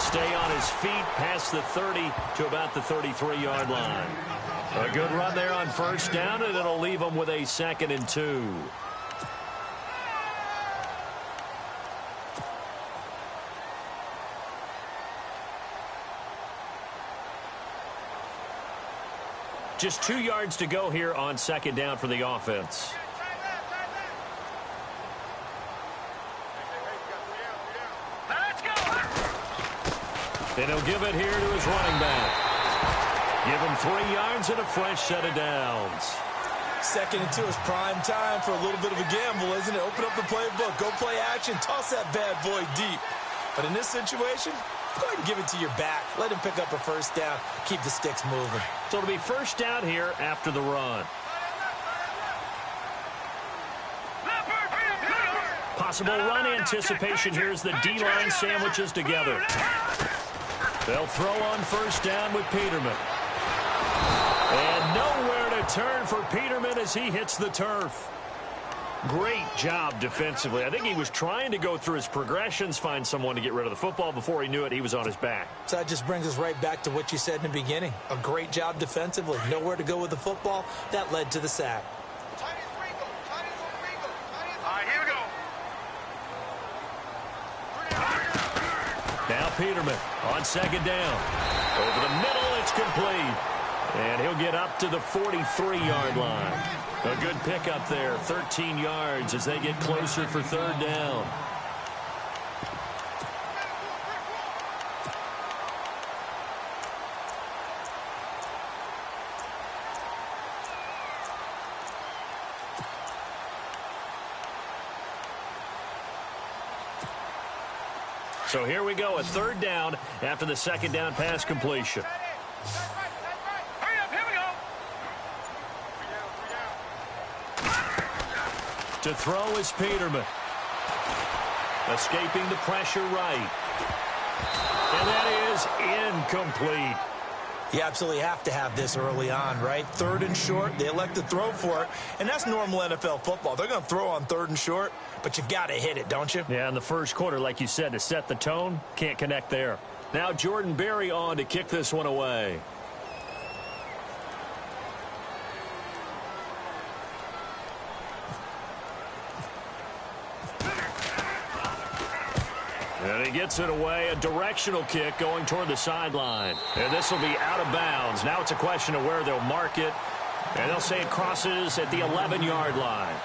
stay on his feet past the 30 to about the 33-yard line. A good run there on first down, and it'll leave him with a 2nd and 2. Just 2 yards to go here on 2nd down for the offense. And he'll give it here to his running back. Give him 3 yards and a fresh set of downs. 2nd and 2 is prime time for a little bit of a gamble, isn't it? Open up the playbook, go play action, toss that bad boy deep. But in this situation, go ahead and give it to your back. Let him pick up a first down. Keep the sticks moving. So it'll be first down here after the run. Possible run anticipation here as the D-line sandwiches together. They'll throw on first down with Peterman. And nowhere to turn for Peterman as he hits the turf. Great job defensively. I think he was trying to go through his progressions, find someone to get rid of the football. Before he knew it, he was on his back. So that just brings us right back to what you said in the beginning. A great job defensively. Nowhere to go with the football. That led to the sack. All right, here we go. Now Peterman on 2nd down. Over the middle, it's complete. And he'll get up to the 43-yard line. A good pickup there, 13 yards as they get closer for 3rd down. So here we go, a 3rd down after the 2nd down pass completion. To throw is Peterman. Escaping the pressure right. And that is incomplete. You absolutely have to have this early on, right? 3rd and short, they elect to throw for it, and that's normal NFL football. They're going to throw on 3rd and short, but you've got to hit it, don't you? Yeah, in the first quarter, like you said, to set the tone, can't connect there. Now Jordan Berry on to kick this one away. And he gets it away, a directional kick going toward the sideline. And this will be out of bounds. Now it's a question of where they'll mark it. And they'll say it crosses at the 11-yard line.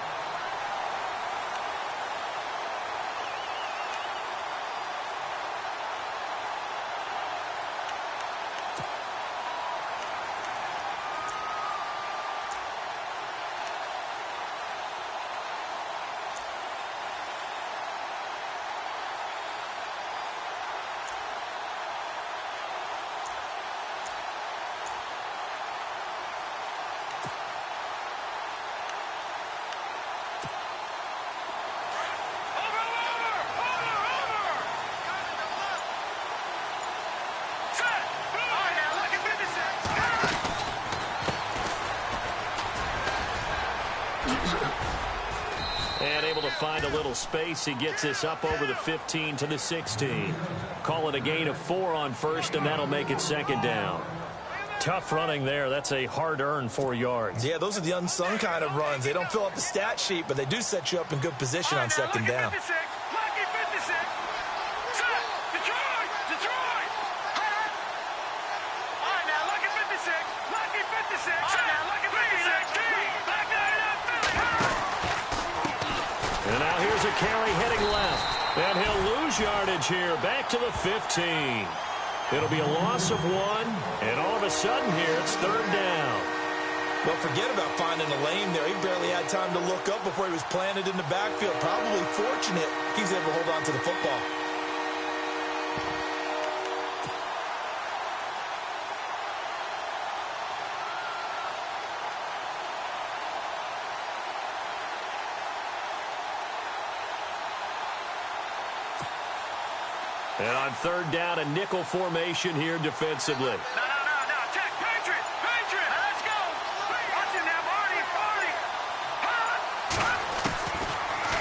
And able to find a little space. He gets this up over the 15 to the 16. Call it a gain of 4 on first, and that'll make it 2nd down. Tough running there. That's a hard-earned 4 yards. Yeah, those are the unsung kind of runs. They don't fill up the stat sheet, but they do set you up in good position on 2nd down. And now here's a carry heading left. And he'll lose yardage here, back to the 15. It'll be a loss of 1, and all of a sudden here it's 3rd down. Well, forget about finding a lane there. He barely had time to look up before he was planted in the backfield. Probably fortunate he's able to hold on to the football. And on 3rd down, a nickel formation here defensively. No. Check. Patriot. Let's go. Watch him now, Barney.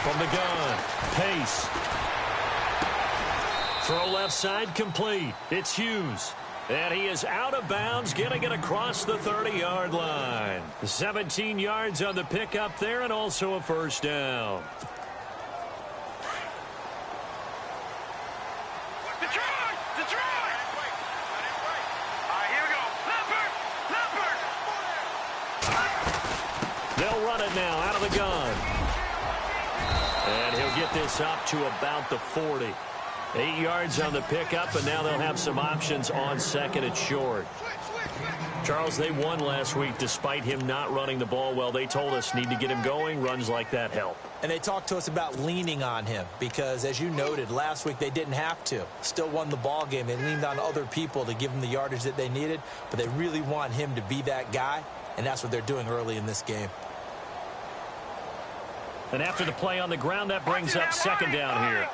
From the gun, Pace. Throw left side complete. It's Hughes. And he is out of bounds, getting it across the 30-yard line. 17 yards on the pickup there, and also a first down. Detroit! Detroit! All right, here we go. Leopard! Leopard! They'll run it now out of the gun. And he'll get this up to about the 40. 8 yards on the pickup, and now they'll have some options on second and short. Charles, they won last week despite him not running the ball well. They told us need to get him going. Runs like that help. And they talked to us about leaning on him because, as you noted, last week they didn't have to. Still won the ball game. They leaned on other people to give them the yardage that they needed, but they really want him to be that guy, and that's what they're doing early in this game. And after the play on the ground, that brings up second down here.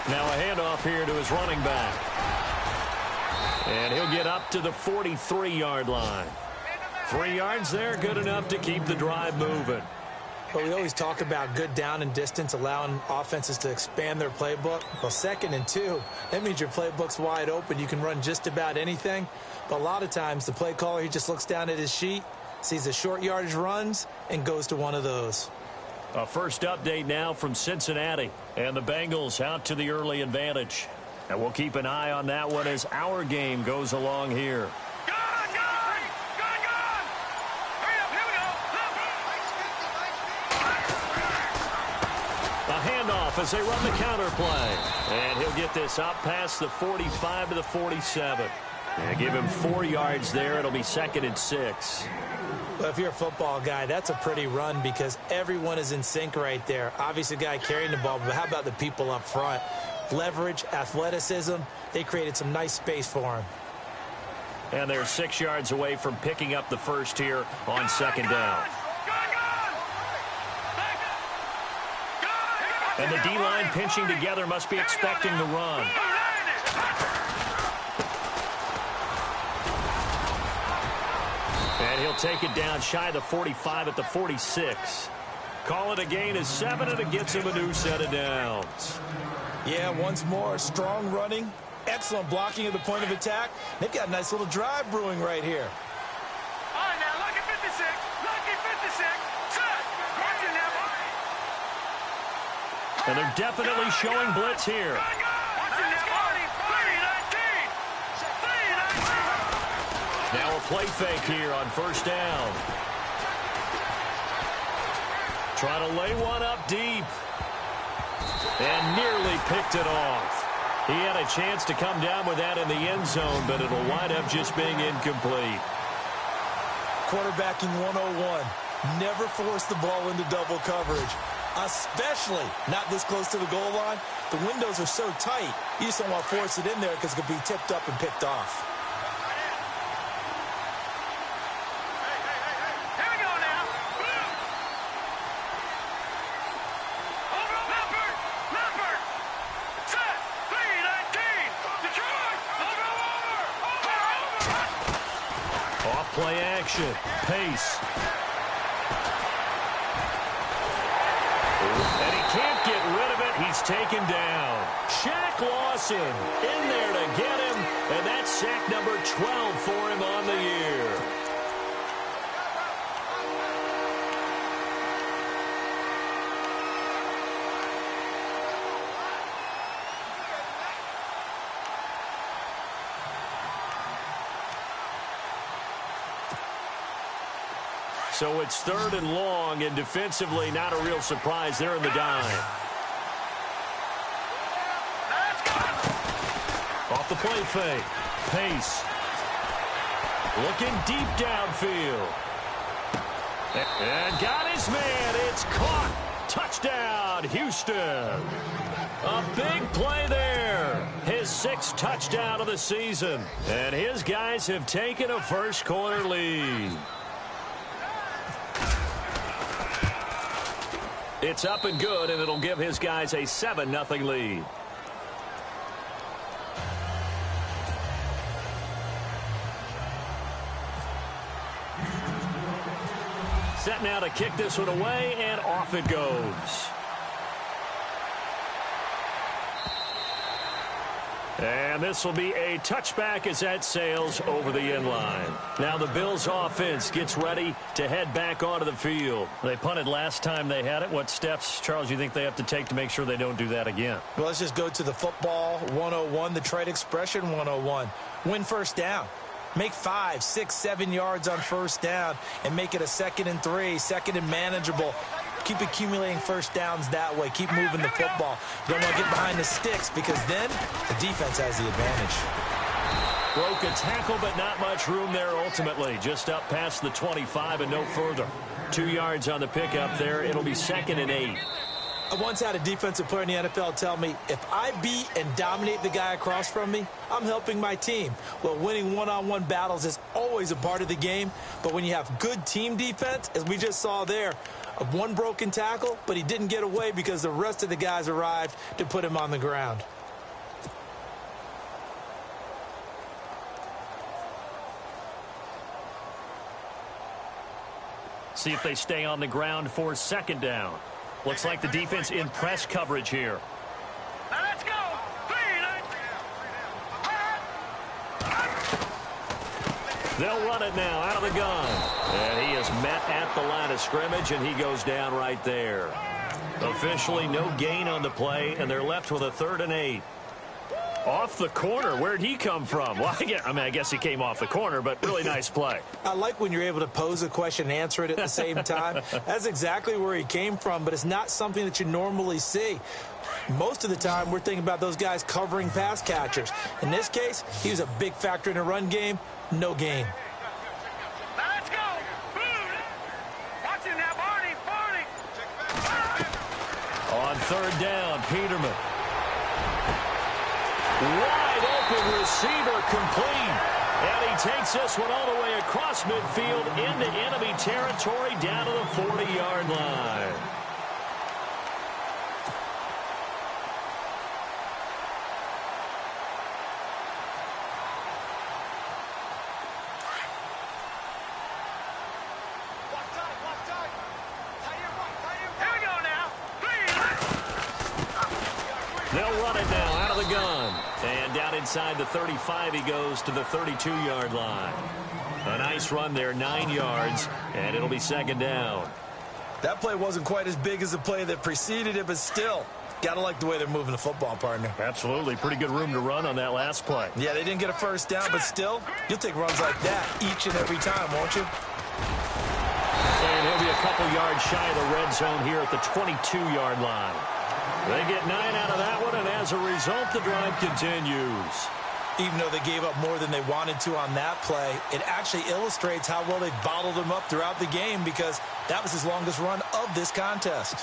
Now a handoff here to his running back. And he'll get up to the 43-yard line. 3 yards there, good enough to keep the drive moving. But we always talk about good down and distance, allowing offenses to expand their playbook. Well, 2nd and 2, that means your playbook's wide open. You can run just about anything. But a lot of times, the play caller, he just looks down at his sheet, sees the short yardage runs, and goes to one of those. A first update now from Cincinnati. And the Bengals out to the early advantage. And we'll keep an eye on that one as our game goes along here. A handoff as they run the counter play. And he'll get this up past the 45 to the 47. And give him 4 yards there. It'll be 2nd and 6. Well, if you're a football guy, that's a pretty run because everyone is in sync right there. Obviously, the guy carrying the ball, but how about the people up front? Leverage, athleticism, they created some nice space for him. And they're 6 yards away from picking up the first here on second down. And the D-line pinching together must be expecting the run. And he'll take it down shy of the 45 at the 46. Call it a gain of 7, and it gets him a new set of downs. Yeah, once more, strong running, excellent blocking at the point of attack. They've got a nice little drive brewing right here. All right, now, lucky 56. Lucky 56. Set. Watch it now. And they're definitely showing blitz here. Watch it now, Artie. 3-19. 3-19. Now a play fake here on first down. Trying to lay one up deep. And nearly picked it off. He had a chance to come down with that in the end zone, but it'll wind up just being incomplete. Quarterbacking 101. Never force the ball into double coverage, especially not this close to the goal line. The windows are so tight, you just don't want to force it in there because it could be tipped up and picked off. Here we go now. Over Leopard. Leopard. Set. 3-19. Detroit. Over. Off play action. Pace. And he can't get rid of it. He's taken down. Shaq Lawson in there to get him. And that's sack number 12 for him on the year. So it's 3rd and long, and defensively not a real surprise. They're in the dime. Off the play fake. Pace. Looking deep downfield. And got his man. It's caught. Touchdown, Houston. A big play there. His 6th touchdown of the season. And his guys have taken a first-quarter lead. It's up and good, and it'll give his guys a 7-0 lead. Set now to kick this one away, and off it goes. And this will be a touchback as that sails over the end line. Now the Bills offense gets ready to head back onto the field. They punted last time they had it. What steps, Charles, do you think they have to take to make sure they don't do that again? Well, let's just go to the football 101, the trade expression 101. Win first down. Make 5, 6, 7 yards on first down and make it a 2nd and 3, 2nd and manageable. Keep accumulating first downs that way. Keep moving the football. You don't want to get behind the sticks because then the defense has the advantage. Broke a tackle, but not much room there ultimately. Just up past the 25 and no further. 2 yards on the pickup there. It'll be 2nd and 8. I once had a defensive player in the NFL tell me, if I beat and dominate the guy across from me, I'm helping my team. Well, winning one-on-one battles is always a part of the game, but when you have good team defense, as we just saw there, one broken tackle, but he didn't get away because the rest of the guys arrived to put him on the ground. See if they stay on the ground for 2nd down. Looks like the defense in press coverage here. Now let's go. They'll run it now out of the gun. And he is met at the line of scrimmage, and he goes down right there. Officially no gain on the play, and they're left with a 3rd and 8. Off the corner. Where'd he come from? Well, I guess he came off the corner, but really nice play. I like when you're able to pose a question and answer it at the same time. That's exactly where he came from, but it's not something that you normally see. Most of the time, we're thinking about those guys covering pass catchers. In this case, he was a big factor in the run game. No gain. Now let's go. Watch him now, Barney. On 3rd down, Peterman. Wide open receiver complete. And he takes this one all the way across midfield into enemy territory down to the 40-yard line. Here we go now. They'll run it now out of the gun. And down inside the 35, he goes to the 32-yard line. A nice run there, 9 yards, and it'll be 2nd down. That play wasn't quite as big as the play that preceded it, but still, got to like the way they're moving the football, partner. Absolutely. Pretty good room to run on that last play. Yeah, they didn't get a first down, but still, you'll take runs like that each and every time, won't you? And he'll be a couple yards shy of the red zone here at the 22-yard line. They get 9 out of that one, and as a result, the drive continues. Even though they gave up more than they wanted to on that play, it actually illustrates how well they bottled them up throughout the game because that was his longest run of this contest.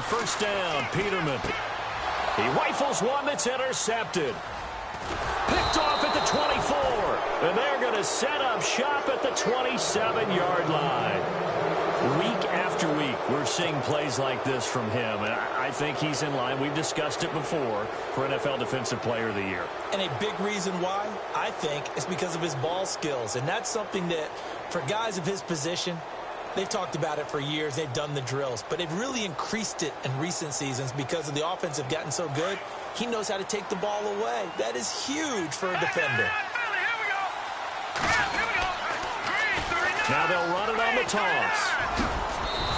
First down, Peterman. He rifles one that's intercepted. Picked off at the 24. And they're going to set up shop at the 27-yard line. Week after week, we're seeing plays like this from him. And I think he's in line. We've discussed it before for NFL Defensive Player of the Year. And a big reason why, I think, is because of his ball skills. And that's something that, for guys of his position, they've talked about it for years. They've done the drills. But they've really increased it in recent seasons because of the offense have gotten so good. He knows how to take the ball away. That is huge for a defender. Now they'll run it on the toss.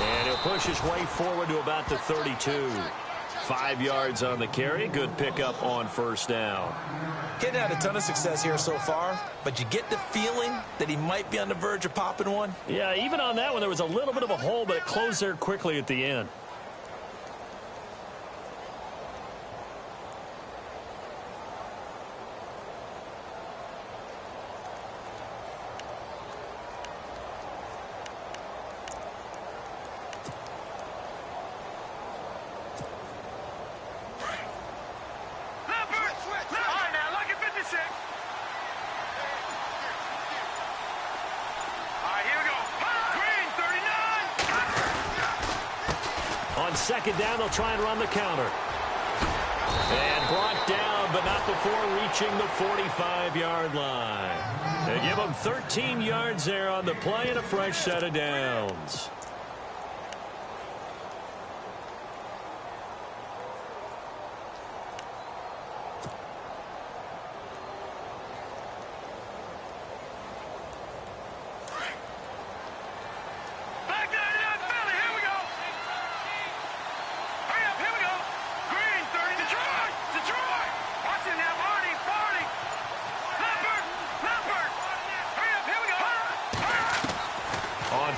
And he'll push his way forward to about the 32. 5 yards on the carry. Good pickup on first down. Getting had a ton of success here so far, but you get the feeling that he might be on the verge of popping one. Yeah, even on that one, there was a little bit of a hole, but it closed there quickly at the end. On second down, they'll try and run the counter. And brought down, but not before reaching the 45-yard line. They give them 13 yards there on the play and a fresh set of downs.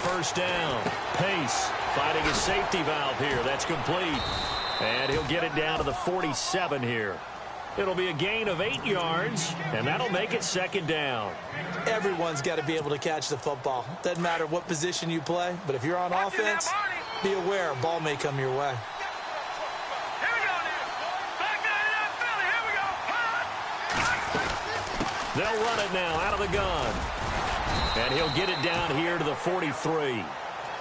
First down. Pace fighting his safety valve here. That's complete. And he'll get it down to the 47 here. It'll be a gain of 8 yards, and that'll make it second down. Everyone's got to be able to catch the football. Doesn't matter what position you play, but if you're on offense, be aware a ball may come your way. They'll run it now out of the gun. And he'll get it down here to the 43.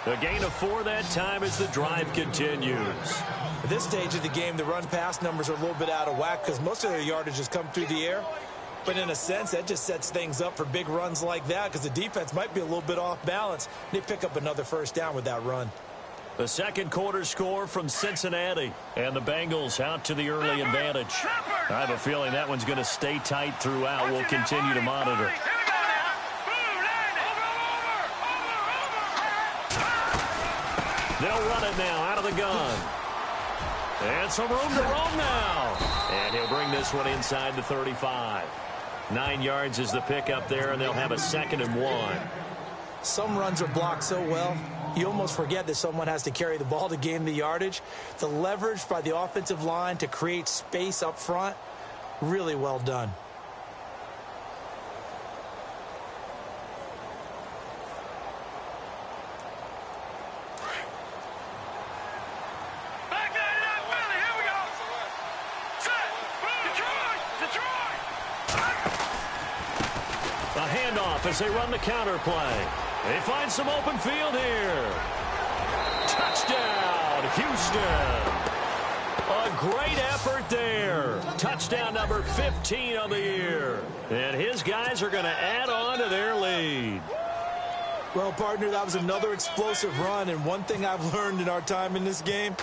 The gain of 4 that time as the drive continues. At this stage of the game, the run-pass numbers are a little bit out of whack because most of their yardage has come through the air. But in a sense, that just sets things up for big runs like that because the defense might be a little bit off balance. They pick up another first down with that run. The second quarter score from Cincinnati. And the Bengals out to the early advantage. I have a feeling that one's going to stay tight throughout. We'll continue to monitor. They'll run it now out of the gun. And some room to roam now. And he'll bring this one inside the 35. 9 yards is the pickup there, and they'll have a 2nd and 1. Some runs are blocked so well, you almost forget that someone has to carry the ball to gain the yardage. The leverage by the offensive line to create space up front, really well done. As they run the counter play. They find some open field here. Touchdown, Houston. A great effort there. Touchdown number 15 on the year. And his guys are going to add on to their lead. Well, partner, that was another explosive run. And one thing I've learned in our time in this game,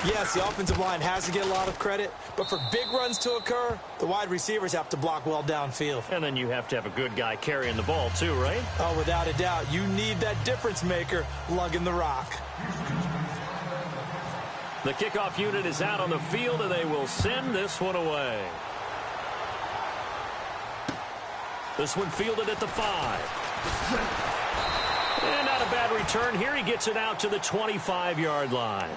yes, the offensive line has to get a lot of credit, but for big runs to occur, the wide receivers have to block well downfield. And then you have to have a good guy carrying the ball too, right? Oh, without a doubt. You need that difference maker lugging the rock. The kickoff unit is out on the field, and they will send this one away. This one fielded at the 5. And not a bad return here. He gets it out to the 25-yard line.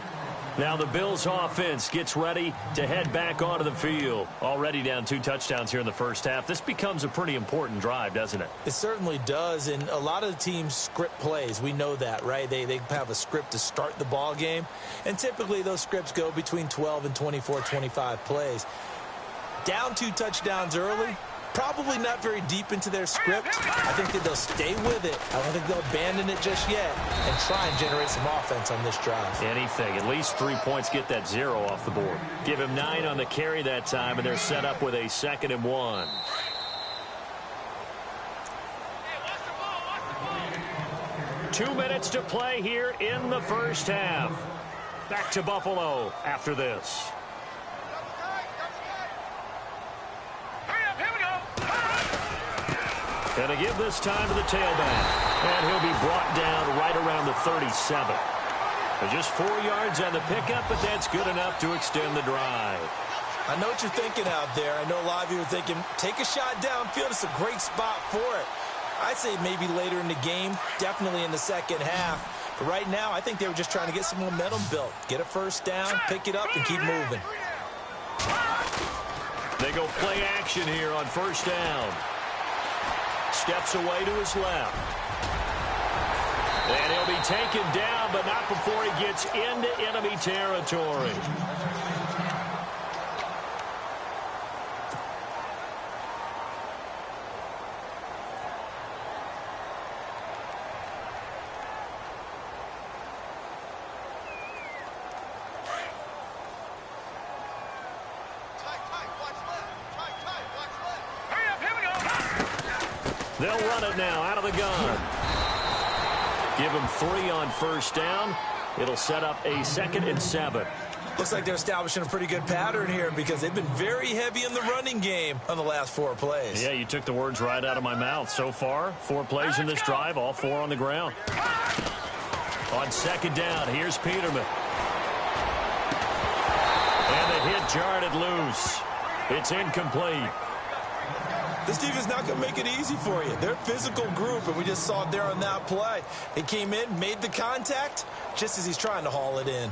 Now the Bills offense gets ready to head back onto the field. Already down 2 touchdowns here in the first half. This becomes a pretty important drive, doesn't it? It certainly does, and a lot of the teams script plays. We know that, right? They have a script to start the ball game, and typically those scripts go between 12 and 24, 25 plays. Down 2 touchdowns early, probably not very deep into their script. I think that they'll stay with it. I don't think they'll abandon it just yet and try and generate some offense on this drive. Anything. At least 3 points, get that 0 off the board. Give him 9 on the carry that time, and they're set up with a 2nd and 1. Two minutes to play here in the first half. Back to Buffalo after this. And to give this time to the tailback. And he'll be brought down right around the 37. Just 4 yards on the pickup, but that's good enough to extend the drive. I know what you're thinking out there. I know a lot of you are thinking, take a shot downfield. It's a great spot for it. I'd say maybe later in the game, definitely in the second half. But right now, I think they were just trying to get some momentum built. Get a first down, pick it up, and keep moving. They go play action here on first down. Steps away to his left. And he'll be taken down, but not before he gets into enemy territory. They'll run it now out of the gun. Give him 3 on first down. It'll set up a 2nd and 7. Looks like they're establishing a pretty good pattern here because they've been very heavy in the running game on the last 4 plays. Yeah, you took the words right out of my mouth. So far, 4 plays in this drive, all 4 on the ground. On 2nd down, here's Peterman. And the hit jarred it loose. It's incomplete. This defense not going to make it easy for you. They're a physical group, and we just saw it there on that play. They came in, made the contact, just as he's trying to haul it in.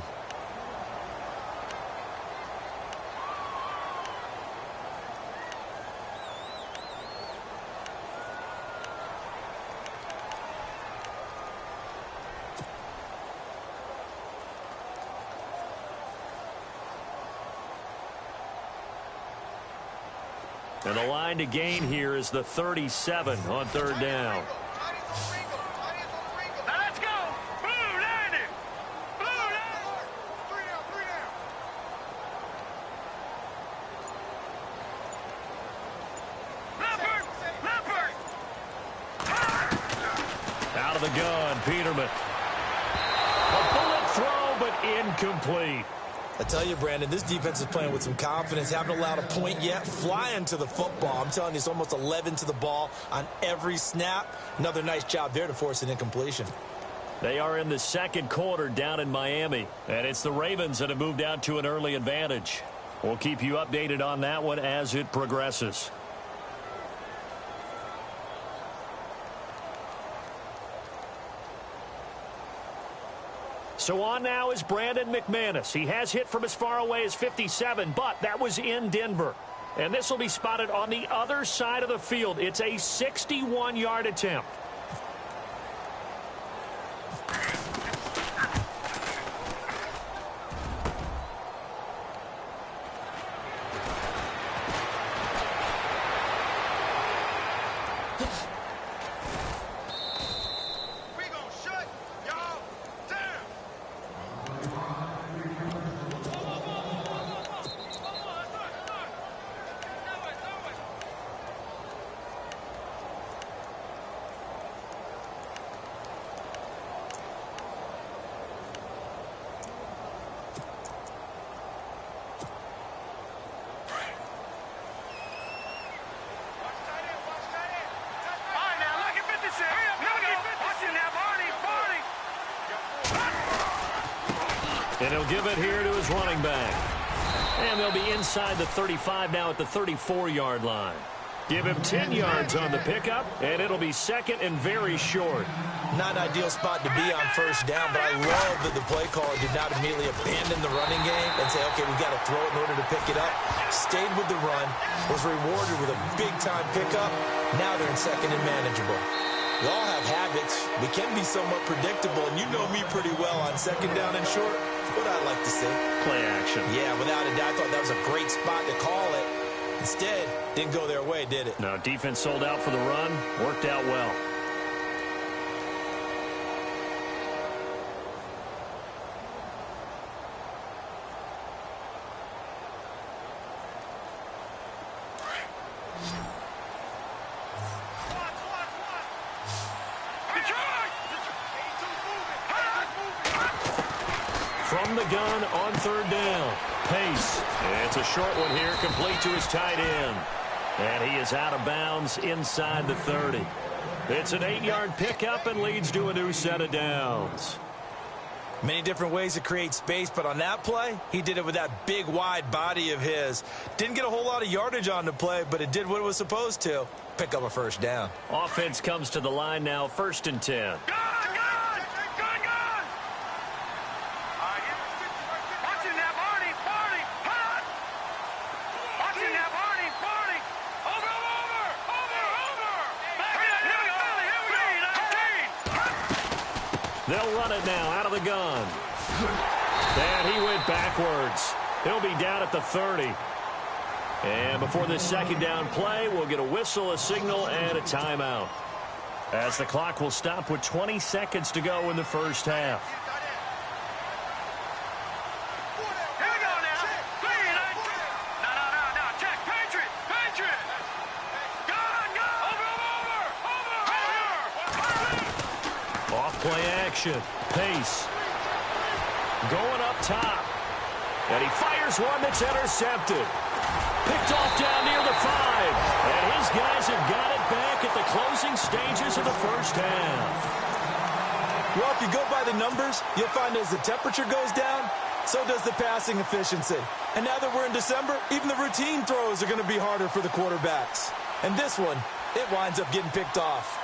And the line to gain here is the 37 on 3rd down. Now let's go. Blue, land it. Blue, land it. 3 down, 3 down. Leopard. Out of the gun, Peterman. A bullet throw, but incomplete. I tell you, Brandon, this defense is playing with some confidence. Haven't allowed a point yet. Flying to the football. I'm telling you, it's almost 11 to the ball on every snap. Another nice job there to force an incompletion. They are in the 2nd quarter down in Miami. And it's the Ravens that have moved out to an early advantage. We'll keep you updated on that one as it progresses. So on now is Brandon McManus. He has hit from as far away as 57, but that was in Denver. And this will be spotted on the other side of the field. It's a 61-yard attempt. And he'll give it here to his running back. And they'll be inside the 35 now at the 34-yard line. Give him 10 yards on the pickup, and it'll be 2nd and very short. Not an ideal spot to be on first down, but I love that the play caller did not immediately abandon the running game and say, okay, we've got to throw it in order to pick it up. Stayed with the run, was rewarded with a big-time pickup. Now they're in 2nd and manageable. We all have habits. We can be somewhat predictable, and you know me pretty well on 2nd down and short. What I like to see. Play action. Yeah, without a doubt, I thought that was a great spot to call it. Instead, didn't go their way, did it? No, defense sold out for the run. Worked out well. From the gun on 3rd down. Pace. It's a short one here, complete to his tight end. And he is out of bounds inside the 30. It's an 8-yard pickup and leads to a new set of downs. Many different ways to create space, but on that play, he did it with that big, wide body of his. Didn't get a whole lot of yardage on the play, but it did what it was supposed to. Pick up a first down. Offense comes to the line now, 1st and 10. They'll run it now out of the gun. And he went backwards. He'll be down at the 30. And before this 2nd down play, we'll get a whistle, a signal, and a timeout. As the clock will stop with 20 seconds to go in the first half. Off play action. Pace. Going up top. And he fires one that's intercepted. Picked off down near the 5. And his guys have got it back at the closing stages of the first half. Well, if you go by the numbers, you'll find as the temperature goes down, so does the passing efficiency. And now that we're in December, even the routine throws are going to be harder for the quarterbacks. And this one, it winds up getting picked off.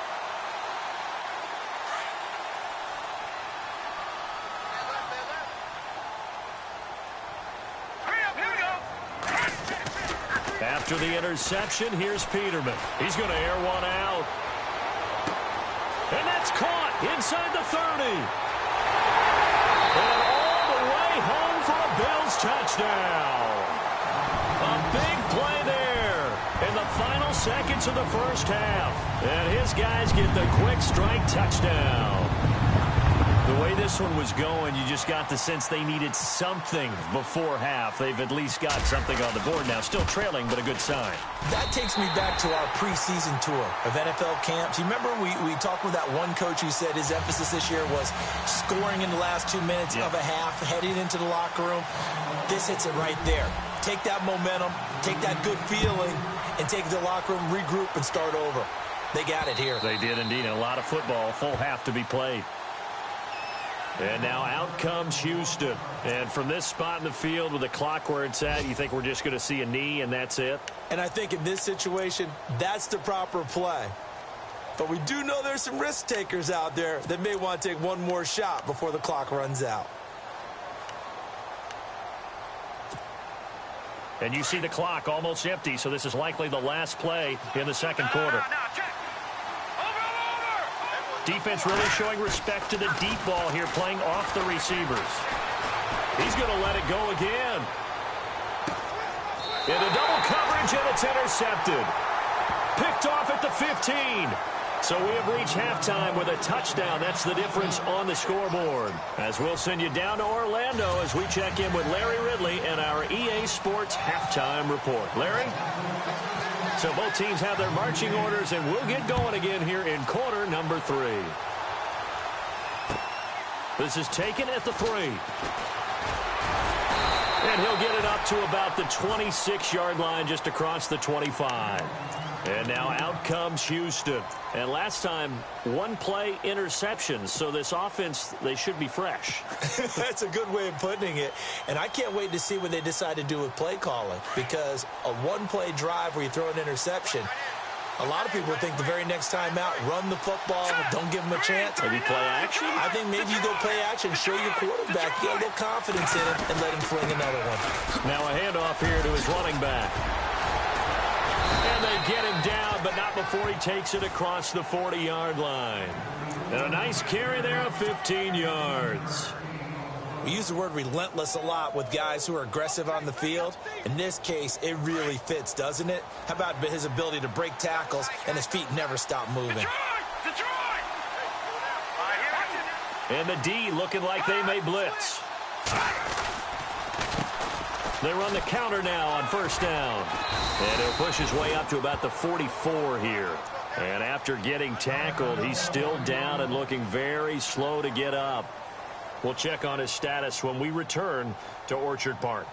After the interception, here's Peterman. He's going to air one out. And that's caught inside the 30. And all the way home for a Bills touchdown. A big play there in the final seconds of the first half. And his guys get the quick strike touchdown. The way this one was going, you just got the sense they needed something before half. They've at least got something on the board now. Still trailing, but a good sign. That takes me back to our preseason tour of NFL camps. You remember we talked with that one coach who said his emphasis this year was scoring in the last 2 minutes of a half, heading into the locker room. This hits it right there. Take that momentum, take that good feeling, and take it to the locker room, regroup, and start over. They got it here. They did indeed. A lot of football, full half to be played. And now out comes Houston. And from this spot in the field with the clock where it's at, you think we're just going to see a knee and that's it? And I think in this situation, that's the proper play. But we do know there's some risk takers out there that may want to take one more shot before the clock runs out. And you see the clock almost empty, so this is likely the last play in the second quarter. Defense really showing respect to the deep ball here, playing off the receivers. He's going to let it go again. Into double coverage, and it's intercepted. Picked off at the 15. So we have reached halftime with a touchdown. That's the difference on the scoreboard. As we'll send you down to Orlando as we check in with Larry Ridley and our EA Sports Halftime Report. Larry? So both teams have their marching orders, and we'll get going again here in quarter number 3. This is taken at the 3. And he'll get it up to about the 26-yard line, just across the 25. And now out comes Houston. And last time, one play interceptions. So this offense, they should be fresh. That's a good way of putting it. And I can't wait to see what they decide to do with play calling. Because a one-play drive where you throw an interception, a lot of people think the very next time out, run the football, don't give them a chance. Maybe play action? I think maybe you go play action, show your quarterback, get a little confidence in him, and let him fling another one. Now a handoff here to his running back. And they get him down, but not before he takes it across the 40-yard line. And a nice carry there of 15 yards. We use the word relentless a lot with guys who are aggressive on the field. In this case, it really fits, doesn't it? How about his ability to break tackles and his feet never stop moving? And the D looking like they may blitz. They run the counter now on first down. And he'll push his way up to about the 44 here. And after getting tackled, he's still down and looking very slow to get up. We'll check on his status when we return to Orchard Park.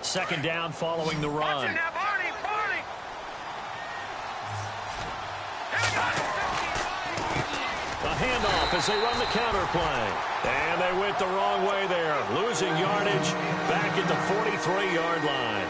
Second down following the run. A handoff as they run the counter play. And they went the wrong way there. Losing yardage back at the 43-yard line.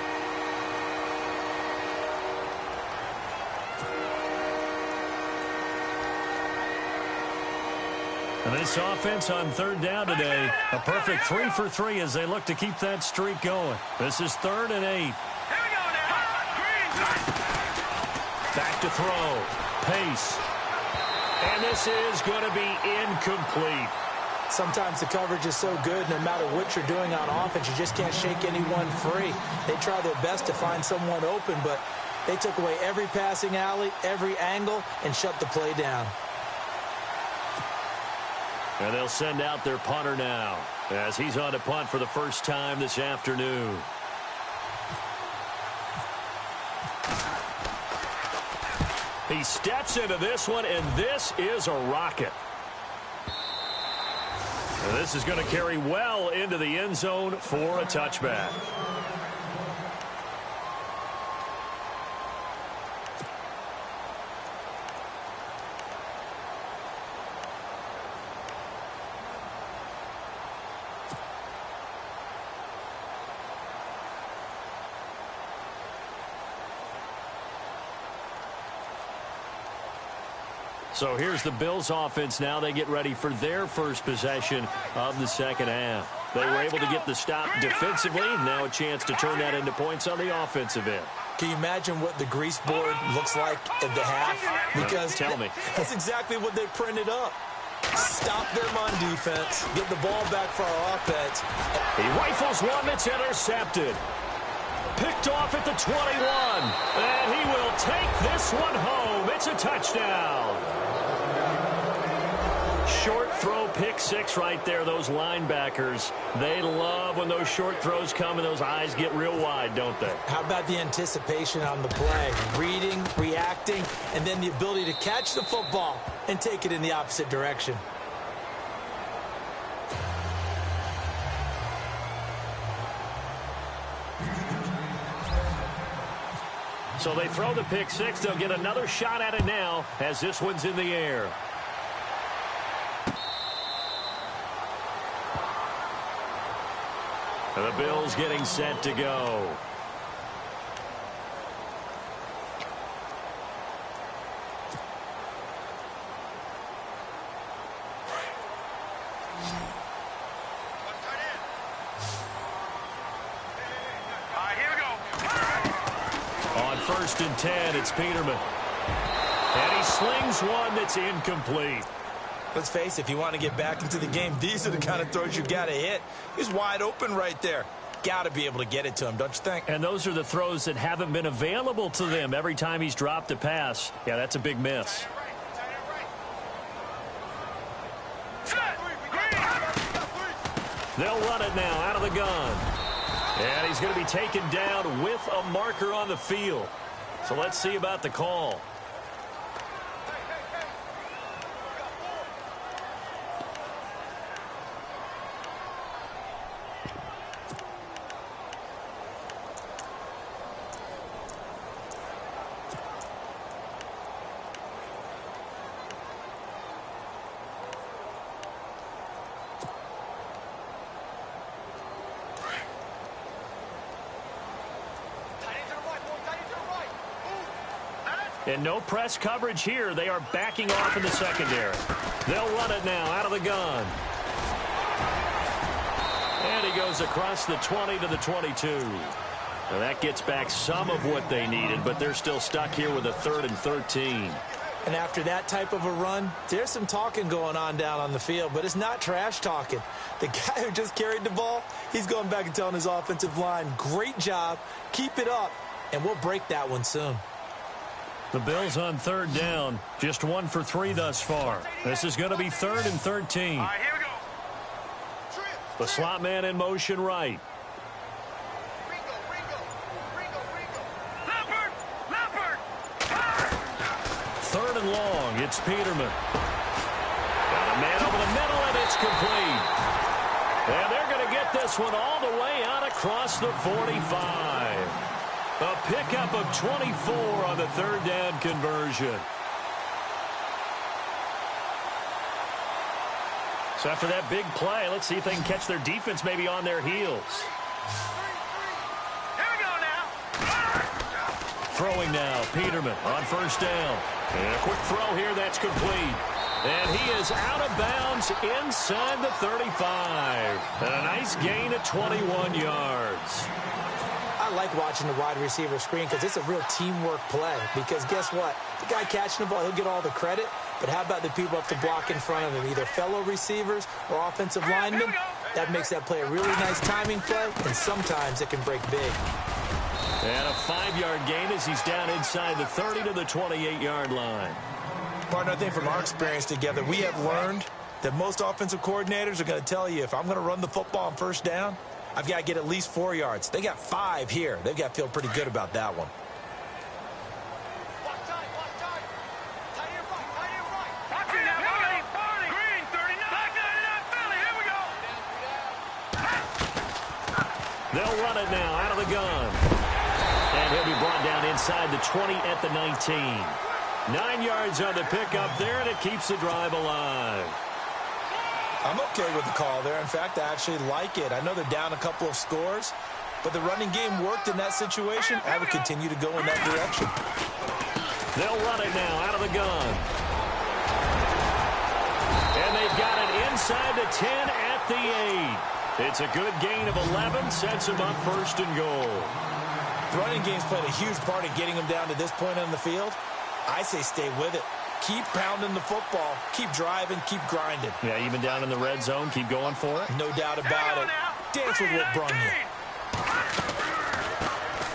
And this offense on third down today, a perfect 3 for 3 as they look to keep that streak going. This is 3rd and 8. Back to throw. Pace. And this is going to be incomplete. Sometimes the coverage is so good, no matter what you're doing on offense, you just can't shake anyone free. They try their best to find someone open, but they took away every passing alley, every angle, and shut the play down. And they'll send out their punter now as he's on to punt for the first time this afternoon. He steps into this one, and this is a rocket. And this is going to carry well into the end zone for a touchback. So here's the Bills offense now. They get ready for their first possession of the second half. They were able to get the stop defensively. Now a chance to turn that into points on the offensive end. Can you imagine what the grease board looks like at the half? Because tell me. That's exactly what they printed up. Stop them on defense. Get the ball back for our offense. He rifles one that's intercepted. Picked off at the 21. And he will take this one home. It's a touchdown. Short throw, pick six right there. Those linebackers, they love when those short throws come and those eyes get real wide, don't they? How about the anticipation on the play? Reading, reacting, and then the ability to catch the football and take it in the opposite direction. So they throw the pick six. They'll get another shot at it now as this one's in the air. And the Bills getting set to go. First and 10, it's Peterman. And he slings one that's incomplete. Let's face it, if you want to get back into the game, these are the kind of throws you got to hit. He's wide open right there. Got to be able to get it to him, don't you think? And those are the throws that haven't been available to them every time he's dropped a pass. Yeah, that's a big miss. They'll run it now out of the gun. And he's going to be taken down with a marker on the field. So let's see about the call. And no press coverage here. They are backing off in the secondary. They'll run it now out of the gun. And he goes across the 20 to the 22. Now that gets back some of what they needed, but they're still stuck here with a 3rd and 13. And after that type of a run, there's some talking going on down on the field, but it's not trash talking. The guy who just carried the ball, he's going back and telling his offensive line, great job, keep it up, and we'll break that one soon. The Bills on 3rd down, just 1 for 3 thus far. This is going to be 3rd and 13. All right, here we go. The slot man in motion right. Leopard! 3rd and long, it's Peterman. Got a man over the middle, and it's complete. And they're going to get this one all the way out across the 45. A pickup of 24 on the 3rd down conversion. So after that big play, let's see if they can catch their defense maybe on their heels. Here we go now. Throwing now, Peterman on 1st down. And a quick throw here, that's complete. And he is out of bounds inside the 35. And a nice gain of 21 yards. I like watching the wide receiver screen because it's a real teamwork play. Because guess what? The guy catching the ball, he'll get all the credit. But how about the people up to block in front of him, either fellow receivers or offensive linemen? That makes that play a really nice timing play, and sometimes it can break big. And a 5-yard gain as he's down inside the 30 to the 28-yard line. Partner, I think from our experience together, we have learned that most offensive coordinators are going to tell you, if I'm going to run the football on first down, I've got to get at least 4 yards. They got 5 here. They've got to feel pretty good about that one. They'll run it now out of the gun. And he'll be brought down inside the 20 at the 19. 9 yards on the pickup there, and it keeps the drive alive. I'm okay with the call there. In fact, I actually like it. I know they're down a couple of scores, but the running game worked in that situation. I would continue to go in that direction. They'll run it now out of the gun. And they've got it inside the 10 at the 8. It's a good gain of 11, sets them up first and goal. The running game's played a huge part in getting them down to this point on the field. I say stay with it. Keep pounding the football. Keep driving. Keep grinding. Yeah, even down in the red zone, keep going for it. No doubt about it. Dance with what brung you.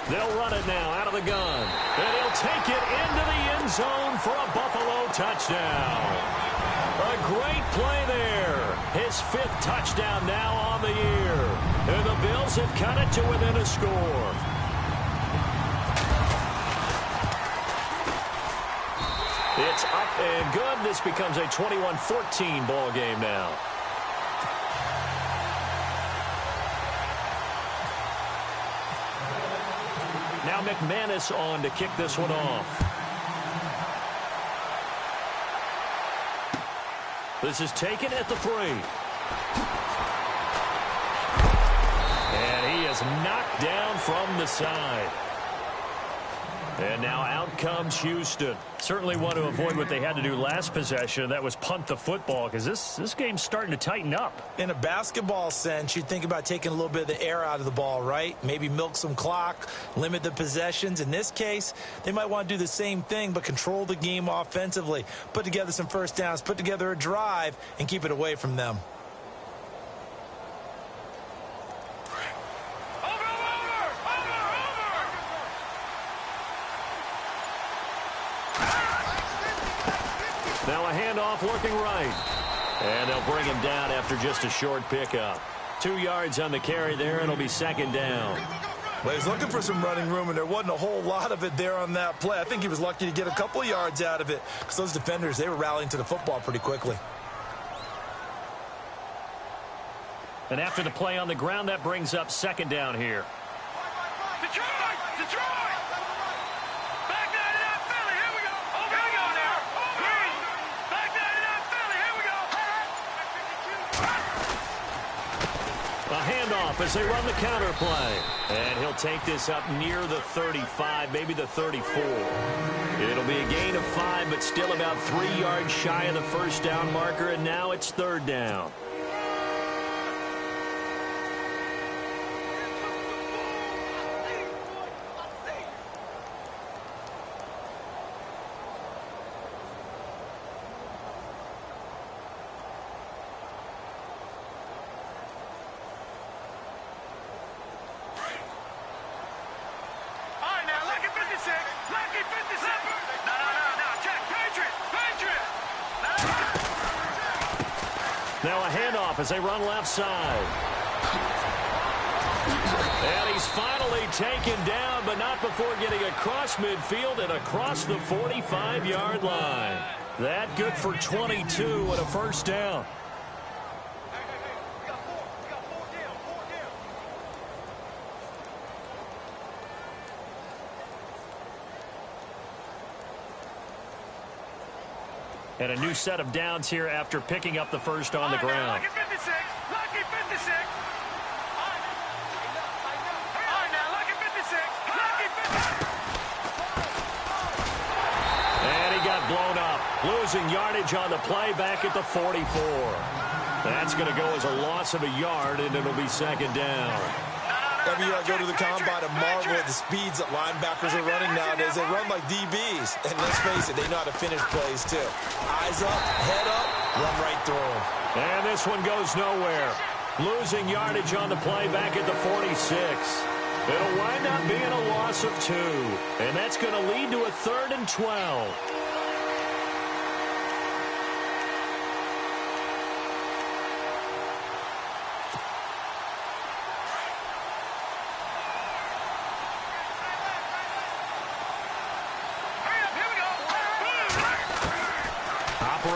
They'll run it now out of the gun. And he'll take it into the end zone for a Buffalo touchdown. A great play there. His 5th touchdown now on the year. And the Bills have cut it to within a score. It's up and good. This becomes a 21-14 ball game now. Now McManus on to kick this one off. This is taken at the 3. And he is knocked down from the side. And now out comes Houston. Certainly want to avoid what they had to do last possession. That was punt the football, because this game's starting to tighten up. In a basketball sense, you'd think about taking a little bit of the air out of the ball, right? Maybe milk some clock, limit the possessions. In this case, they might want to do the same thing, but control the game offensively. Put together some first downs, put together a drive, and keep it away from them. Now a handoff looking right. And they'll bring him down after just a short pickup. 2 yards on the carry there, and it'll be second down. Well, he's looking for some running room, and there wasn't a whole lot of it there on that play. I think he was lucky to get a couple of yards out of it, because those defenders, they were rallying to the football pretty quickly. And after the play on the ground, that brings up second down here. Detroit! Back 99 Philly, here we go! Here we go now! Green! Back 99 Philly, here we go! A handoff as they run the counter play. And he'll take this up near the 35, maybe the 34. It'll be a gain of 5, but still about 3 yards shy of the first down marker, and now it's third down. Now a handoff as they run left side. And he's finally taken down, but not before getting across midfield and across the 45-yard line. That good for 22 and a first down. And a new set of downs here after picking up the first on the ground. Lucky 56. Lucky 56. All right, now, lucky 56. Lucky 56. And he got blown up. Losing yardage on the play back at the 44. That's going to go as a loss of a yard, and it'll be second down. Every year I go to the combine and marvel at the speeds that linebackers are running nowadays. They run like DBs. And let's face it, they know how to finish plays too. Eyes up, head up, run right through them. And this one goes nowhere. Losing yardage on the play back at the 46. It'll wind up being a loss of 2. And that's going to lead to a 3rd and 12.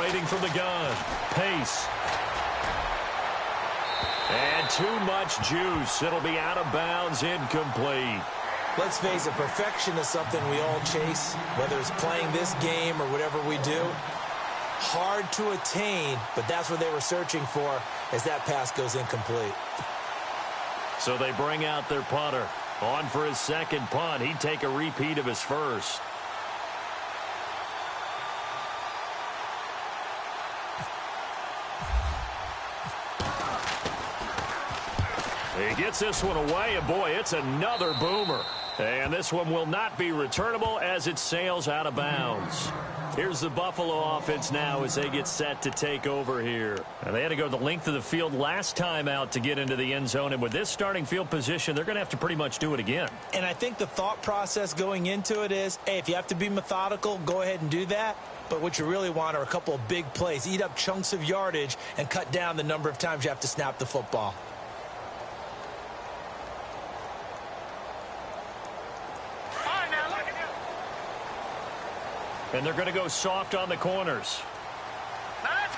waiting from the gun. Pace. And too much juice. It'll be out of bounds, incomplete. Let's face it, perfection is something we all chase, whether it's playing this game or whatever we do. Hard to attain, but that's what they were searching for as that pass goes incomplete. So they bring out their punter. On for his second punt. He'd take a repeat of his first. He gets this one away, and boy, it's another boomer. And this one will not be returnable as it sails out of bounds. Here's the Buffalo offense now as they get set to take over here. And they had to go the length of the field last time out to get into the end zone. And with this starting field position, they're going to have to pretty much do it again. And I think the thought process going into it is, hey, if you have to be methodical, go ahead and do that. But what you really want are a couple of big plays. Eat up chunks of yardage and cut down the number of times you have to snap the football. And they're going to go soft on the corners. Now let's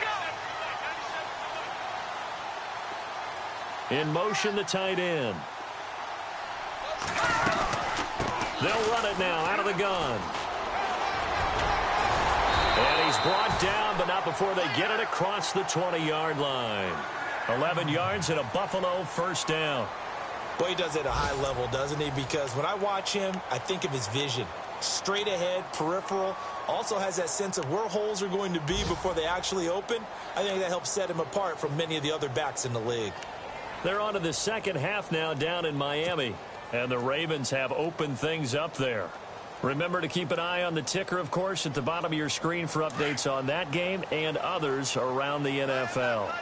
go. In motion, the tight end. They'll run it now out of the gun. And he's brought down, but not before they get it across the 20-yard line. 11 yards and a Buffalo first down. Boy, he does it at a high level, doesn't he? Because when I watch him, I think of his vision. Straight ahead, peripheral, also has that sense of where holes are going to be before they actually open. I think that helps set him apart from many of the other backs in the league. They're on to the second half now down in Miami, and the Ravens have opened things up there. Remember to keep an eye on the ticker, of course, at the bottom of your screen for updates on that game and others around the NFL.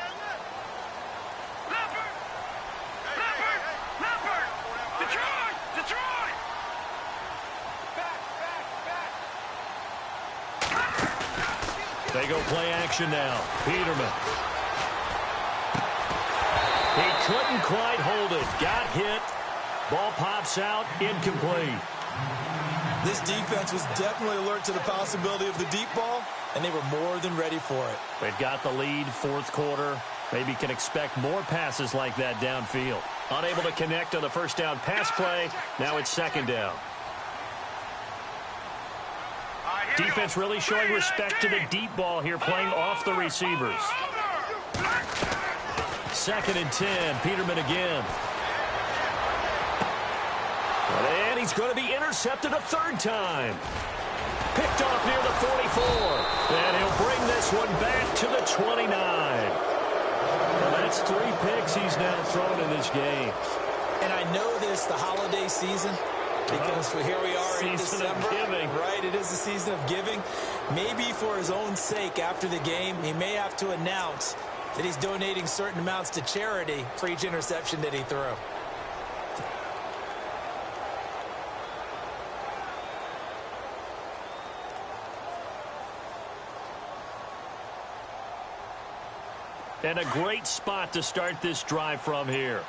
They go play action now. Peterman. He couldn't quite hold it. Got hit. Ball pops out. Incomplete. This defense was definitely alert to the possibility of the deep ball, and they were more than ready for it. They've got the lead, fourth quarter. Maybe can expect more passes like that downfield. Unable to connect on the first down pass play. Now it's second down. Defense really showing respect to the deep ball here, playing off the receivers. Second and 10, Peterman again. And he's going to be intercepted a third time. Picked off near the 44. And he'll bring this one back to the 29. Well, that's 3 picks he's now thrown in this game. And I know this, the holiday season, because here we are in December, right? It is the season of giving. Maybe for his own sake after the game, he may have to announce that he's donating certain amounts to charity for each interception that he threw. And a great spot to start this drive from here.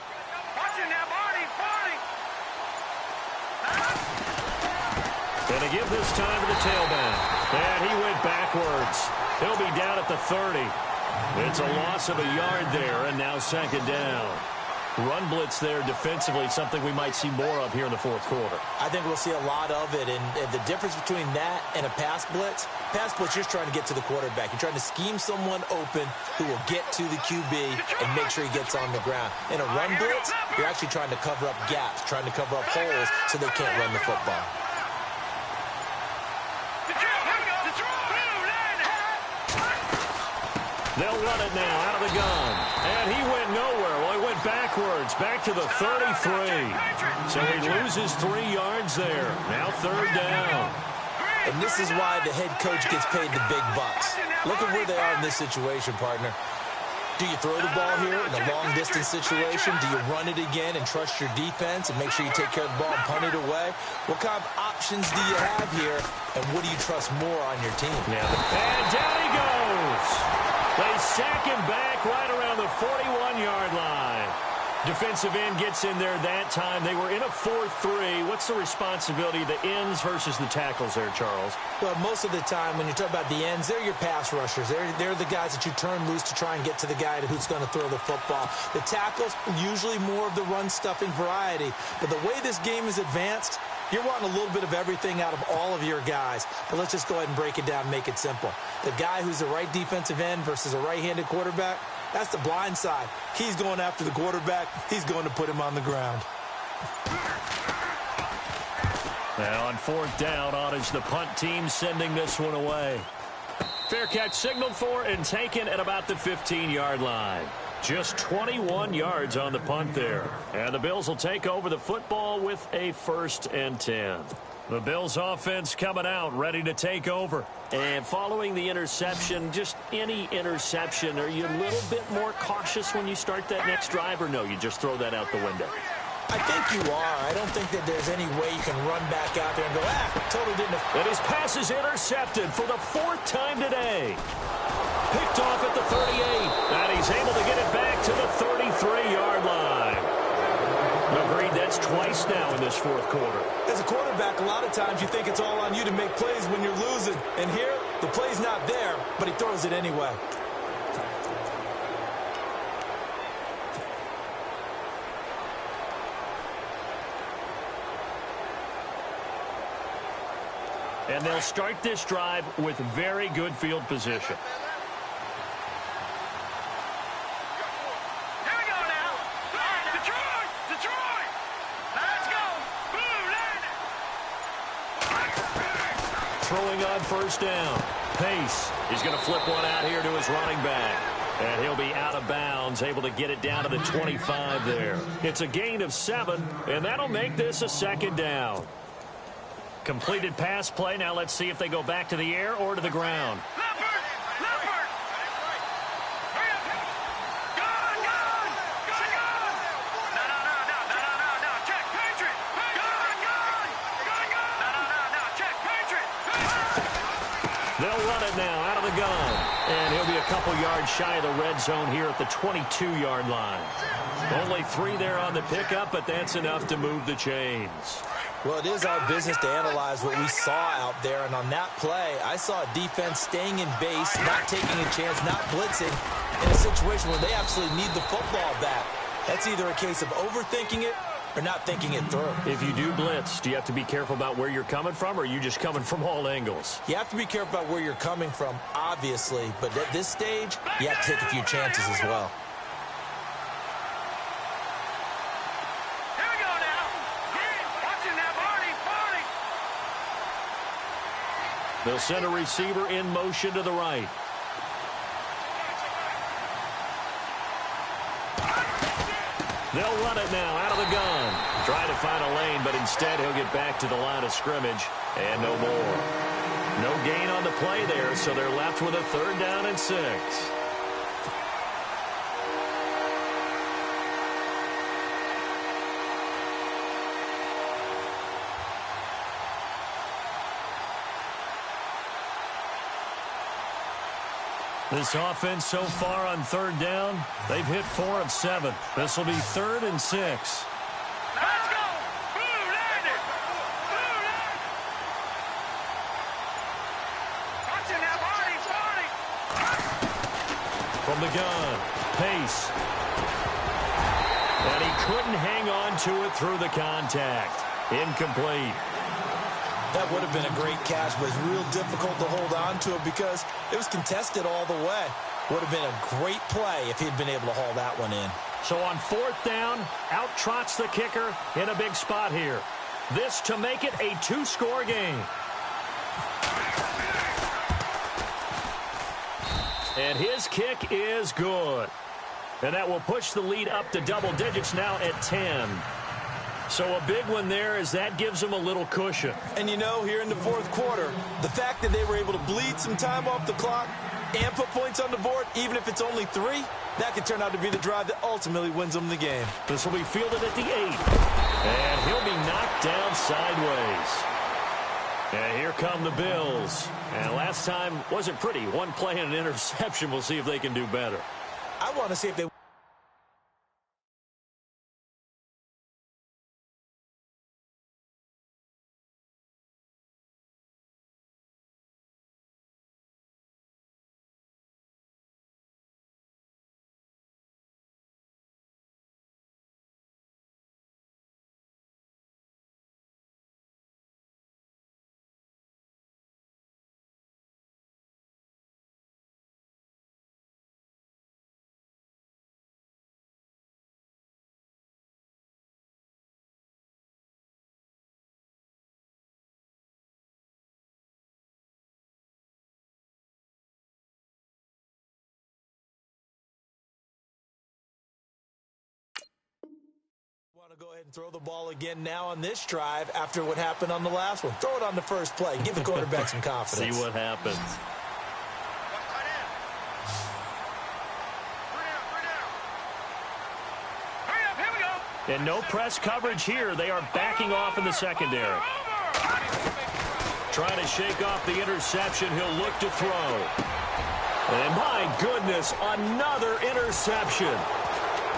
And to give this time to the tailback. And he went backwards. He'll be down at the 30. It's a loss of a yard there, and now second down. Run blitz there defensively, something we might see more of here in the fourth quarter. I think we'll see a lot of it, and the difference between that and a pass blitz, you're trying to get to the quarterback. You're trying to scheme someone open who will get to the QB and make sure he gets on the ground. In a run blitz, you're actually trying to cover up gaps, trying to cover up holes so they can't run the football. They'll run it now out of the gun. And he went nowhere. Well, he went backwards, back to the 33. So he loses 3 yards there. Now third down. And this is why the head coach gets paid the big bucks. Look at where they are in this situation, partner. Do you throw the ball here in a long-distance situation? Do you run it again and trust your defense and make sure you take care of the ball and punt it away? What kind of options do you have here, and what do you trust more on your team? Yeah. And down he goes. They sack him back right around the 41-yard line. Defensive end gets in there that time. They were in a 4-3. What's the responsibility of the ends versus the tackles there, Charles? Well, most of the time when you talk about the ends, they're your pass rushers. They're the guys that you turn loose to try and get to the guy who's going to throw the football. The tackles, usually more of the run-stuffing variety. But the way this game is advanced, you're wanting a little bit of everything out of all of your guys. But let's just go ahead and break it down and make it simple. The guy who's the right defensive end versus a right-handed quarterback, that's the blind side. He's going after the quarterback. He's going to put him on the ground. Now on 4th down, on is the punt team sending this one away. Fair catch signaled for and taken at about the 15-yard line. Just 21 yards on the punt there. And the Bills will take over the football with a 1st and 10. The Bills offense coming out, ready to take over. And following the interception, just any interception, are you a little bit more cautious when you start that next drive, or no, you just throw that out the window? I think you are. I don't think that there's any way you can run back out there and go, total didn't. And his pass is intercepted for the 4th time today. Picked off at the 38, and he's able to get it back to the 33-yard line. Agreed, that's twice now in this 4th quarter. As a quarterback, a lot of times you think it's all on you to make plays when you're losing. And here, the play's not there, but he throws it anyway. And they'll start this drive with very good field position. Throwing on 1st down. Pace. He's going to flip one out here to his running back. And he'll be out of bounds, able to get it down to the 25 there. It's a gain of 7, and that'll make this a 2nd down. Completed pass play. Now let's see if they go back to the air or to the ground. They'll run it now out of the gun. And he'll be a couple yards shy of the red zone here at the 22-yard line. Only 3 there on the pickup, but that's enough to move the chains. Well, it is our business to analyze what we saw out there. And on that play, I saw a defense staying in base, not taking a chance, not blitzing, in a situation where they absolutely need the football back. That's either a case of overthinking it or not thinking it through. If you do blitz, do you have to be careful about where you're coming from, or are you just coming from all angles? You have to be careful about where you're coming from, obviously. But at this stage, you have to take a few chances as well. They'll send a receiver in motion to the right. They'll run it now out of the gun. Try to find a lane, but instead he'll get back to the line of scrimmage. And no more. No gain on the play there, so they're left with a 3rd down and 6. This offense so far on 3rd down, they've hit 4 of 7. This will be 3rd and 6. Let's go! Blue landed! Blue landed! Watching that body! From the gun, Pace. And he couldn't hang on to it through the contact. Incomplete. That would have been a great catch, but it's real difficult to hold on to it because it was contested all the way. Would have been a great play if he'd been able to haul that one in. So on 4th down, out trots the kicker in a big spot here. This to make it a 2-score game. And his kick is good. And that will push the lead up to double digits now at 10. So a big one there as that gives them a little cushion. And you know, here in the 4th quarter, the fact that they were able to bleed some time off the clock and put points on the board, even if it's only 3, that could turn out to be the drive that ultimately wins them the game. This will be fielded at the 8. And he'll be knocked down sideways. And here come the Bills. And last time wasn't pretty. One play and an interception. We'll see if they can do better. I want to see if they go ahead and throw the ball again now on this drive after what happened on the last one. Throw it on the first play. Give the quarterback some confidence. See what happens. And no press coverage here. They are backing off in the secondary. Trying to shake off the interception. He'll look to throw. And my goodness, another interception.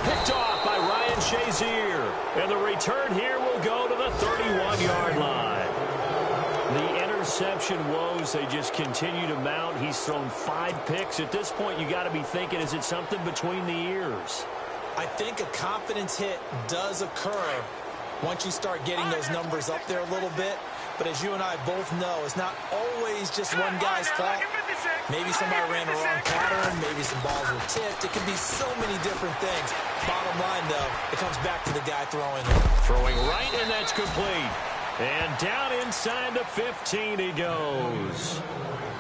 Picked off by Ryan Shazier. And the return here will go to the 31-yard line. The interception woes, they just continue to mount. He's thrown 5 picks. At this point, you got to be thinking, is it something between the ears? I think a confidence hit does occur once you start getting those numbers up there a little bit. But as you and I both know, it's not always just one guy's fault. Maybe somebody ran the wrong pattern. Maybe some balls were tipped. It can be so many different things. Bottom line, though, it comes back to the guy throwing it. Throwing right, and that's complete. And down inside the 15 he goes.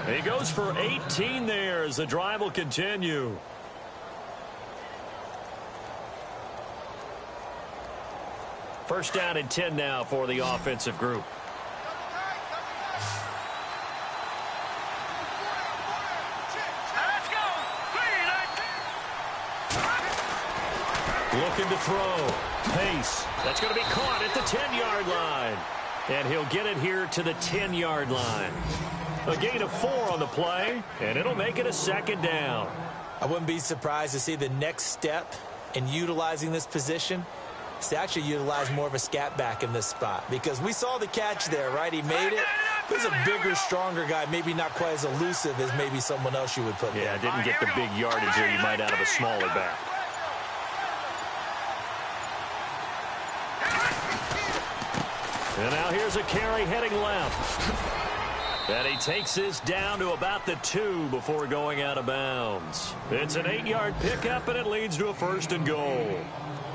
He goes for 18 there as the drive will continue. First down and 10 now for the offensive group. Looking to throw. Pace. That's going to be caught at the 10-yard line. And he'll get it here to the 10-yard line. A gain of 4 on the play, and it'll make it a second down. I wouldn't be surprised to see the next step in utilizing this position is to actually utilize more of a scat back in this spot. Because we saw the catch there, right? He made it. He's a bigger, stronger guy, maybe not quite as elusive as maybe someone else you would put there. Yeah, didn't get the big yardage there you might out of a smaller back. And now here's a carry heading left. And he takes this down to about the 2 before going out of bounds. It's an 8-yard pickup, and it leads to a 1st and goal.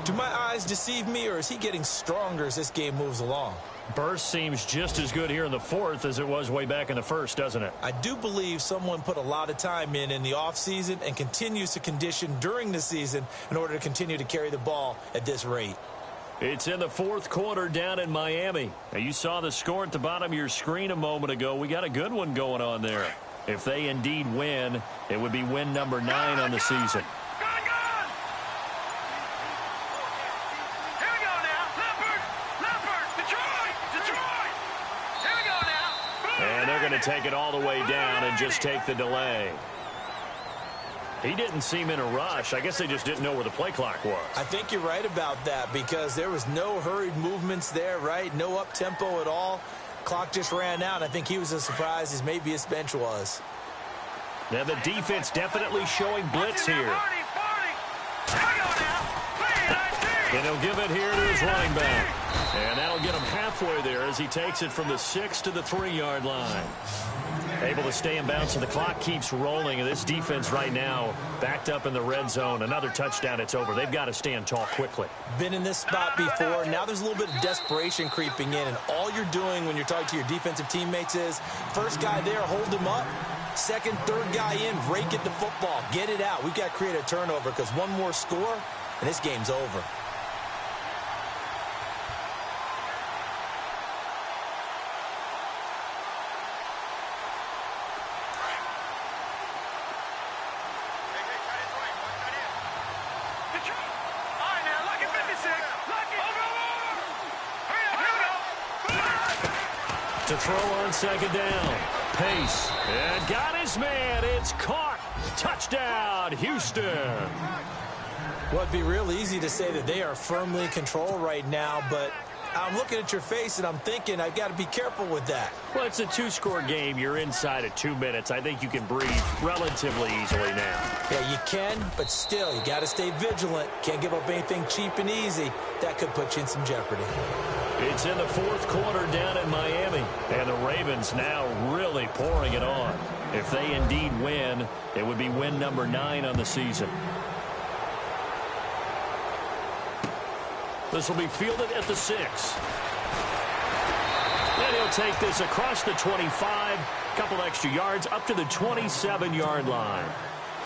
Do my eyes deceive me, or is he getting stronger as this game moves along? Burst seems just as good here in the 4th as it was way back in the 1st, doesn't it? I do believe someone put a lot of time in the offseason and continues to condition during the season in order to continue to carry the ball at this rate. It's in the 4th quarter down in Miami. Now, you saw the score at the bottom of your screen a moment ago. We got a good one going on there. If they indeed win, it would be win number 9 on the season. And they're going to take it all the way down and just take the delay. He didn't seem in a rush. I guess they just didn't know where the play clock was. I think you're right about that because there was no hurried movements there, right? No up-tempo at all. Clock just ran out. I think he was as surprised as maybe his bench was. Now the defense definitely showing blitz here. And he'll give it here to his running back. And that'll get him halfway there as he takes it from the 6 to the 3-yard line. Able to stay in bounds, and the clock keeps rolling. And this defense right now backed up in the red zone. Another touchdown, it's over. They've got to stand tall quickly. Been in this spot before. Now there's a little bit of desperation creeping in. And all you're doing when you're talking to your defensive teammates is, first guy there, hold him up. Second, third guy in, rake at the football. Get it out. We've got to create a turnover because one more score, and this game's over. To throw on second down. Pace. And got his man. It's caught. Touchdown, Houston. Well, it'd be real easy to say that they are firmly in control right now, but I'm looking at your face and I'm thinking I've got to be careful with that. Well, it's a 2-score game. You're inside of 2 minutes. I think you can breathe relatively easily now. Yeah, you can, but still, you got to stay vigilant. Can't give up anything cheap and easy. That could put you in some jeopardy. It's in the 4th quarter down in Miami, and the Ravens now really pouring it on. If they indeed win, it would be win number 9 on the season. This will be fielded at the 6. And he'll take this across the 25, couple extra yards, up to the 27-yard line.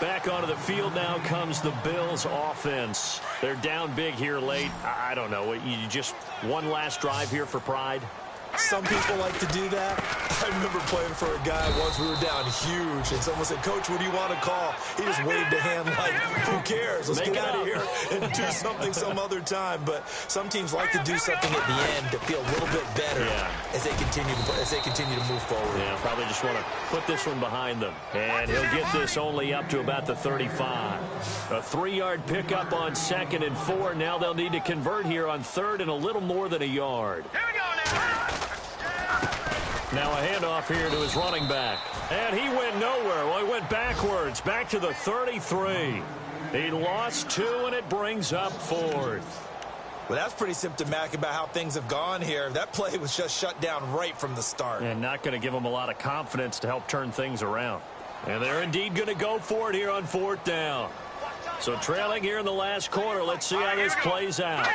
Back onto the field now comes the Bills offense. They're down big here late. I don't know. You just one last drive here for pride? Some people like to do that. I remember playing for a guy once. We were down huge, and someone said, "Coach, what do you want to call?" He just waved a hand like, "Who cares? Let's get out of here and do something some other time." But some teams like to do something at the end to feel a little bit better as they continue to move forward. Yeah, probably just want to put this one behind them. And he'll get this only up to about the 35. A 3-yard pickup on 2nd and 4. Now they'll need to convert here on 3rd and a little more than a yard. Here we go now. Now a handoff here to his running back. And he went nowhere. Well, he went backwards, back to the 33. He lost 2, and it brings up 4th. Well, that's pretty symptomatic about how things have gone here. That play was just shut down right from the start. And not going to give him a lot of confidence to help turn things around. And they're indeed going to go for it here on 4th down. So trailing here in the last quarter. Let's see how this plays out.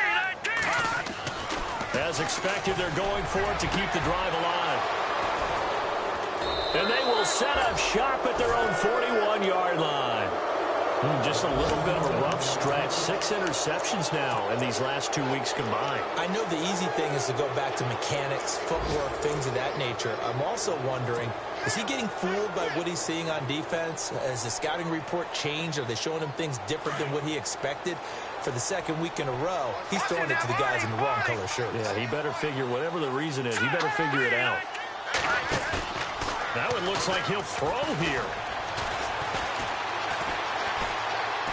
As expected, they're going for it to keep the drive alive. And they will set up shop at their own 41-yard line. Just a little bit of a rough stretch. 6 interceptions now in these last 2 weeks combined. I know the easy thing is to go back to mechanics, footwork, things of that nature. I'm also wondering, is he getting fooled by what he's seeing on defense? Has the scouting report changed? Are they showing him things different than what he expected? For the 2nd week in a row, he's throwing it to the guys in the wrong color shirts. Yeah, he better figure, whatever the reason is, he better figure it out. Now it looks like he'll throw here.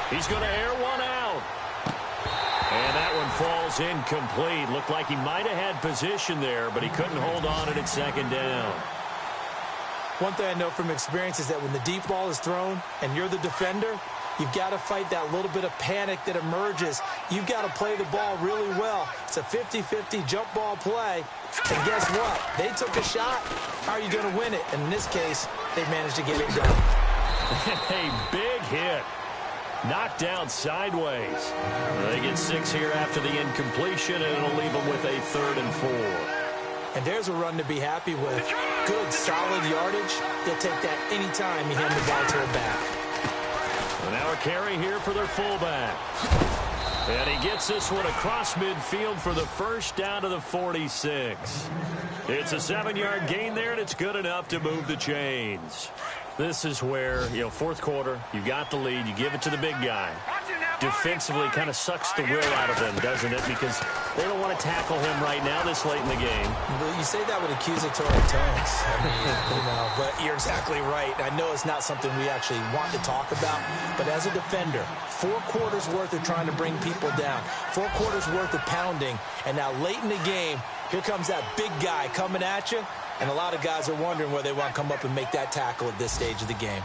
He's going to air one out. And that one falls incomplete. Looked like he might have had position there, but he couldn't hold on at 2nd down. One thing I know from experience is that when the deep ball is thrown and you're the defender, you've got to fight that little bit of panic that emerges. You've got to play the ball really well. It's a 50-50 jump ball play. And guess what? They took a shot. How are you going to win it? And in this case, they managed to get it done. A big hit. Knocked down sideways. They get 6 here after the incompletion, and it'll leave them with a 3rd and 4. And there's a run to be happy with. Good, solid yardage. They'll take that anytime you hand the ball to a back. And now a carry here for their fullback. And he gets this one across midfield for the 1st down to the 46. It's a 7-yard gain there, and it's good enough to move the chains. This is where, 4th quarter, you got the lead, you give it to the big guy. Defensively kind of sucks the will out of them, doesn't it? Because they don't want to tackle him right now this late in the game. Well, you say that with accusatory tones. I mean, but you're exactly right. I know it's not something we actually want to talk about, but as a defender, 4 quarters worth of trying to bring people down, 4 quarters worth of pounding, and now late in the game, here comes that big guy coming at you, and a lot of guys are wondering where they want to come up and make that tackle at this stage of the game.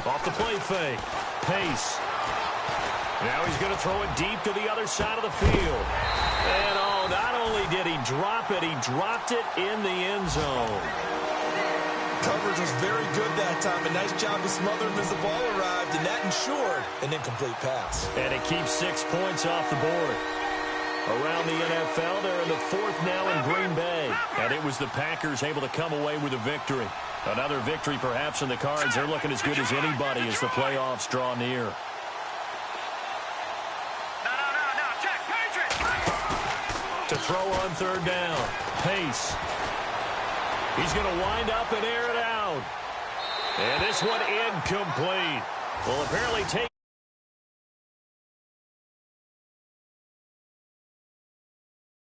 Off the play fake. Pace. Now he's going to throw it deep to the other side of the field. And, not only did he drop it, he dropped it in the end zone. Coverage was very good that time. A nice job to smother him as the ball arrived, and that ensured an incomplete pass. And it keeps 6 points off the board. Around the NFL, they're in the 4th now in Green Bay. And it was the Packers able to come away with a victory. Another victory perhaps in the cards. They're looking as good as anybody as the playoffs draw near. To throw on 3rd down. Pace. He's going to wind up and air it out. And this one incomplete. Well, apparently taking